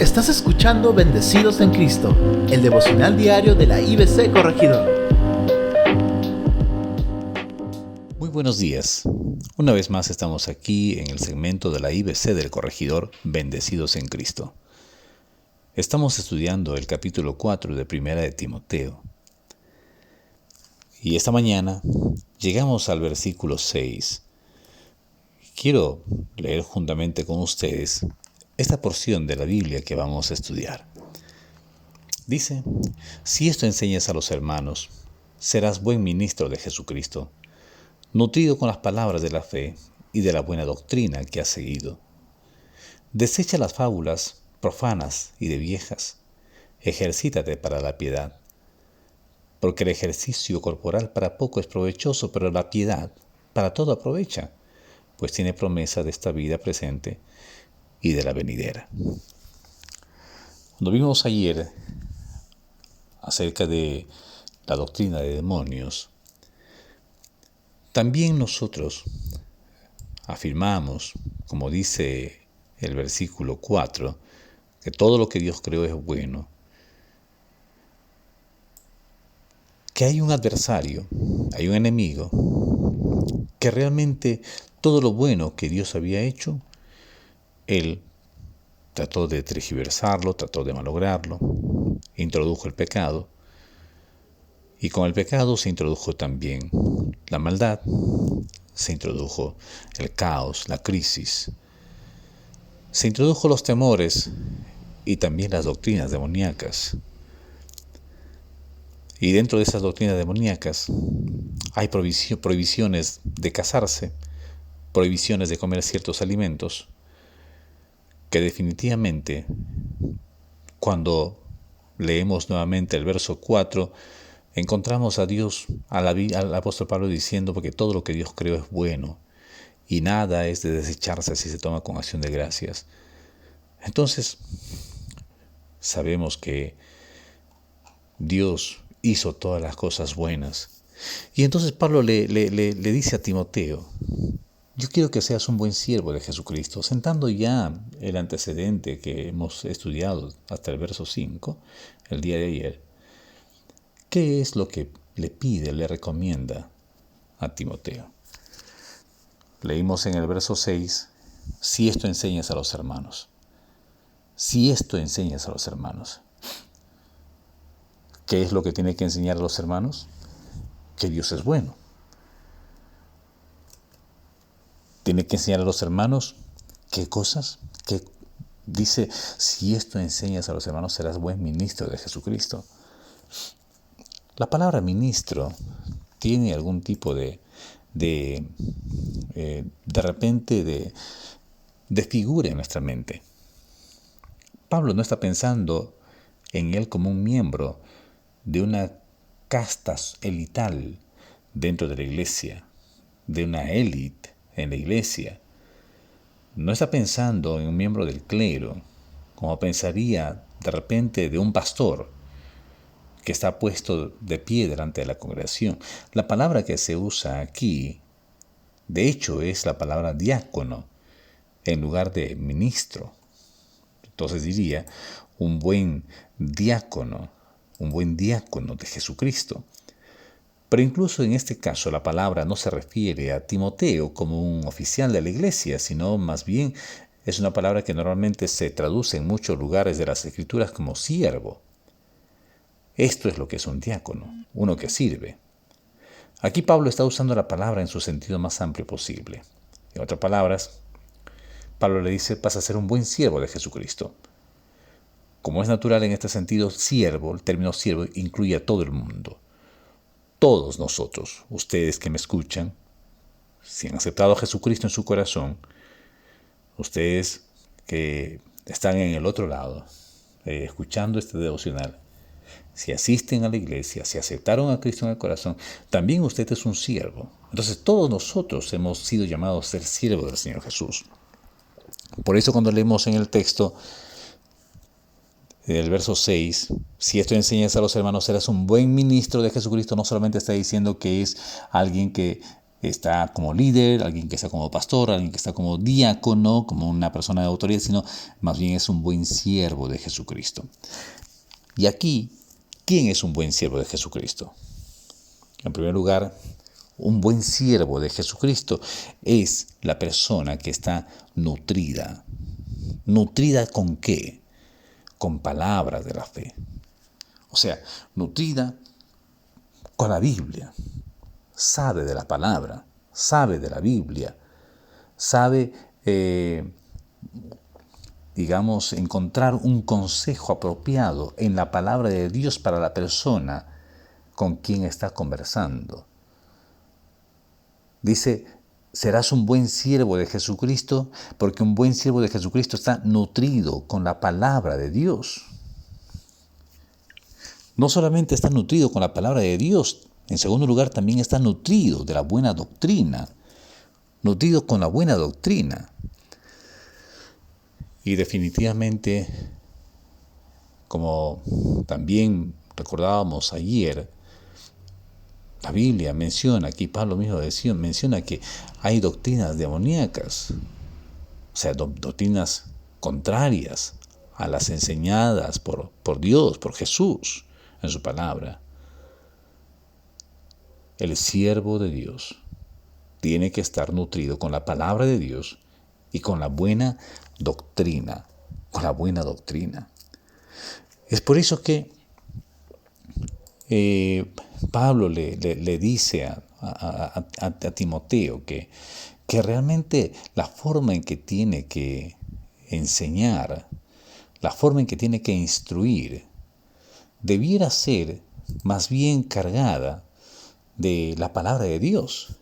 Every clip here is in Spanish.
Estás escuchando Bendecidos en Cristo, el devocional diario de la IBC Corregidor. Muy buenos días. Una vez más estamos aquí en el segmento de la IBC del Corregidor, Bendecidos en Cristo. Estamos estudiando el capítulo 4 de Primera de Timoteo. Y esta mañana llegamos al versículo 6. Quiero leer juntamente con ustedes esta porción de la Biblia que vamos a estudiar. Dice: si esto enseñas a los hermanos, serás buen ministro de Jesucristo, nutrido con las palabras de la fe y de la buena doctrina que has seguido. Desecha las fábulas profanas y de viejas. Ejercítate para la piedad, porque el ejercicio corporal para poco es provechoso, pero la piedad para todo aprovecha, pues tiene promesa de esta vida presente y de la venidera. Cuando vimos ayer acerca de la doctrina de demonios, también nosotros afirmamos, como dice el versículo 4, que todo lo que Dios creó es bueno, que hay un adversario, hay un enemigo, que realmente todo lo bueno que Dios había hecho, Él trató de tergiversarlo, trató de malograrlo, introdujo el pecado, y con el pecado se introdujo también la maldad, se introdujo el caos, la crisis, se introdujo los temores y también las doctrinas demoníacas. Y dentro de esas doctrinas demoníacas hay prohibiciones de casarse, prohibiciones de comer ciertos alimentos, que definitivamente, cuando leemos nuevamente el verso 4, encontramos a Dios, al apóstol Pablo diciendo, porque todo lo que Dios creó es bueno y nada es de desecharse si se toma con acción de gracias. Entonces, sabemos que Dios hizo todas las cosas buenas. Y entonces Pablo le dice a Timoteo: yo quiero que seas un buen siervo de Jesucristo, sentando ya el antecedente que hemos estudiado hasta el verso 5, el día de ayer. ¿Qué es lo que le pide, le recomienda a Timoteo? Leímos en el verso 6, si esto enseñas a los hermanos. Si esto enseñas a los hermanos. ¿Qué es lo que tiene que enseñar a los hermanos? Que Dios es bueno. Tiene que enseñar a los hermanos, ¿qué cosas? Que dice, si esto enseñas a los hermanos, serás buen ministro de Jesucristo. La palabra ministro tiene algún tipo de repente de figura en nuestra mente. Pablo no está pensando en él como un miembro de una casta elital dentro de la iglesia, de una élite en la iglesia. No está pensando en un miembro del clero, como pensaría de repente de un pastor que está puesto de pie delante de la congregación. La palabra que se usa aquí, de hecho, es la palabra diácono, en lugar de ministro. Entonces diría, un buen diácono de Jesucristo. Pero incluso en este caso la palabra no se refiere a Timoteo como un oficial de la iglesia, sino más bien es una palabra que normalmente se traduce en muchos lugares de las Escrituras como siervo. Esto es lo que es un diácono, uno que sirve. Aquí Pablo está usando la palabra en su sentido más amplio posible. En otras palabras, Pablo le dice, vas a ser un buen siervo de Jesucristo. Como es natural en este sentido, siervo, el término siervo incluye a todo el mundo. Todos nosotros, ustedes que me escuchan, si han aceptado a Jesucristo en su corazón, ustedes que están en el otro lado, escuchando este devocional, si asisten a la iglesia, si aceptaron a Cristo en el corazón, también usted es un siervo. Entonces todos nosotros hemos sido llamados a ser siervos del Señor Jesús. Por eso cuando leemos en el texto, el verso 6, si esto enseñas a los hermanos, serás un buen ministro de Jesucristo, no solamente está diciendo que es alguien que está como líder, alguien que está como pastor, alguien que está como diácono, como una persona de autoridad, sino más bien es un buen siervo de Jesucristo. Y aquí, ¿quién es un buen siervo de Jesucristo? En primer lugar, un buen siervo de Jesucristo es la persona que está nutrida. ¿Nutrida con qué? Con palabras de la fe. O sea, nutrida con la Biblia. Sabe de la palabra, sabe de la Biblia, sabe, encontrar un consejo apropiado en la palabra de Dios para la persona con quien está conversando. Dice, serás un buen siervo de Jesucristo, porque un buen siervo de Jesucristo está nutrido con la palabra de Dios. No solamente está nutrido con la palabra de Dios, en segundo lugar también está nutrido de la buena doctrina, nutrido con la buena doctrina. Y definitivamente, como también recordábamos ayer, la Biblia menciona, aquí Pablo mismo menciona que hay doctrinas demoníacas, o sea, doctrinas contrarias a las enseñadas por Dios, por Jesús en su palabra. El siervo de Dios tiene que estar nutrido con la palabra de Dios y con la buena doctrina, con la buena doctrina. Es por eso que Pablo le dice a Timoteo que realmente la forma en que tiene que enseñar, la forma en que tiene que instruir, debiera ser más bien cargada de la palabra de Dios.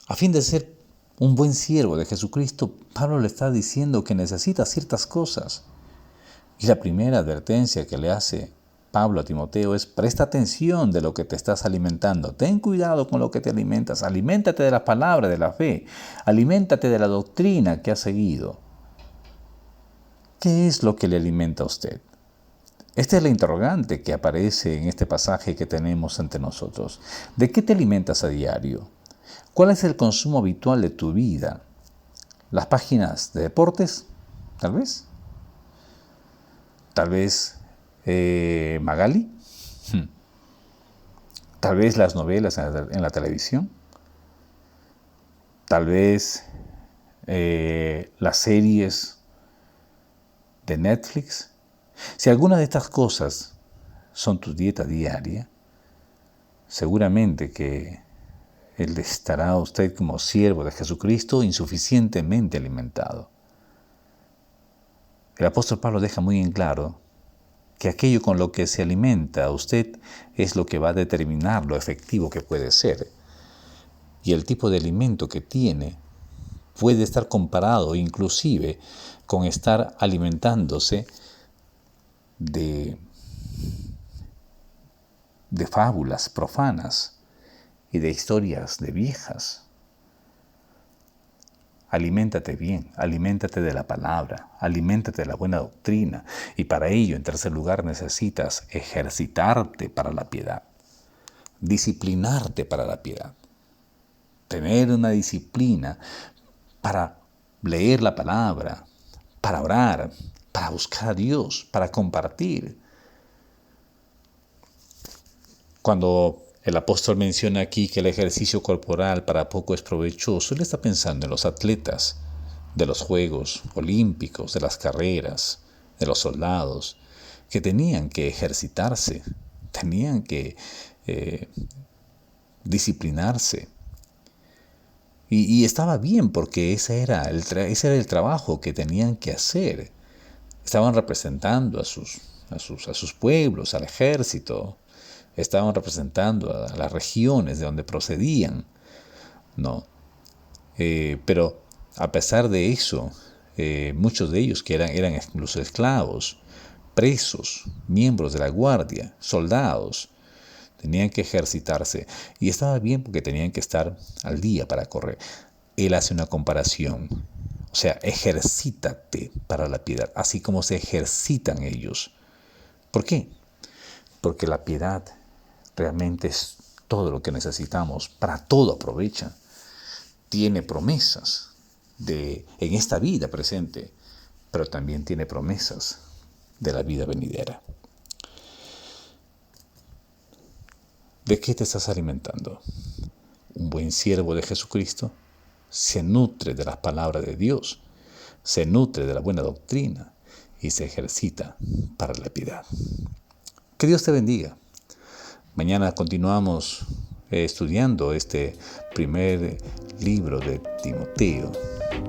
A fin de ser un buen siervo de Jesucristo, Pablo le está diciendo que necesita ciertas cosas. Y la primera advertencia que le hace Pablo a Timoteo es: presta atención de lo que te estás alimentando. Ten cuidado con lo que te alimentas. Aliméntate de la palabra de la fe. Aliméntate de la doctrina que has seguido. ¿Qué es lo que le alimenta a usted? Esta es la interrogante que aparece en este pasaje que tenemos ante nosotros. ¿De qué te alimentas a diario? ¿Cuál es el consumo habitual de tu vida? ¿Las páginas de deportes? Tal vez. Tal vez Magali. Tal vez las novelas en la televisión. Tal vez las series de Netflix. Si alguna de estas cosas son tu dieta diaria, seguramente que Él estará usted como siervo de Jesucristo insuficientemente alimentado. El apóstol Pablo deja muy en claro que aquello con lo que se alimenta usted es lo que va a determinar lo efectivo que puede ser. Y el tipo de alimento que tiene puede estar comparado inclusive con estar alimentándose de fábulas profanas y de historias de viejas. Aliméntate bien, aliméntate de la palabra, aliméntate de la buena doctrina. Y para ello, en tercer lugar, necesitas ejercitarte para la piedad, disciplinarte para la piedad, tener una disciplina para leer la palabra, para orar, para buscar a Dios, para compartir. Cuando el apóstol menciona aquí que el ejercicio corporal para poco es provechoso, él está pensando en los atletas de los Juegos Olímpicos, de las carreras, de los soldados, que tenían que ejercitarse, tenían que disciplinarse. Y estaba bien, porque ese era el trabajo que tenían que hacer. Estaban representando a sus pueblos, al ejército. Estaban representando a las regiones de donde procedían, ¿no? Pero a pesar de eso, muchos de ellos que eran incluso esclavos, presos, miembros de la guardia, soldados, tenían que ejercitarse. Y estaba bien, porque tenían que estar al día para correr. Él hace una comparación. O sea, ejercítate para la piedad, así como se ejercitan ellos. ¿Por qué? Porque la piedad realmente es todo lo que necesitamos, para todo aprovecha. Tiene promesas en esta vida presente, pero también tiene promesas de la vida venidera. ¿De qué te estás alimentando? Un buen siervo de Jesucristo se nutre de las palabras de Dios, se nutre de la buena doctrina y se ejercita para la piedad. Que Dios te bendiga. Mañana continuamos estudiando este primer libro de Timoteo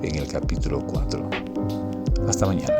en el capítulo 4. Hasta mañana.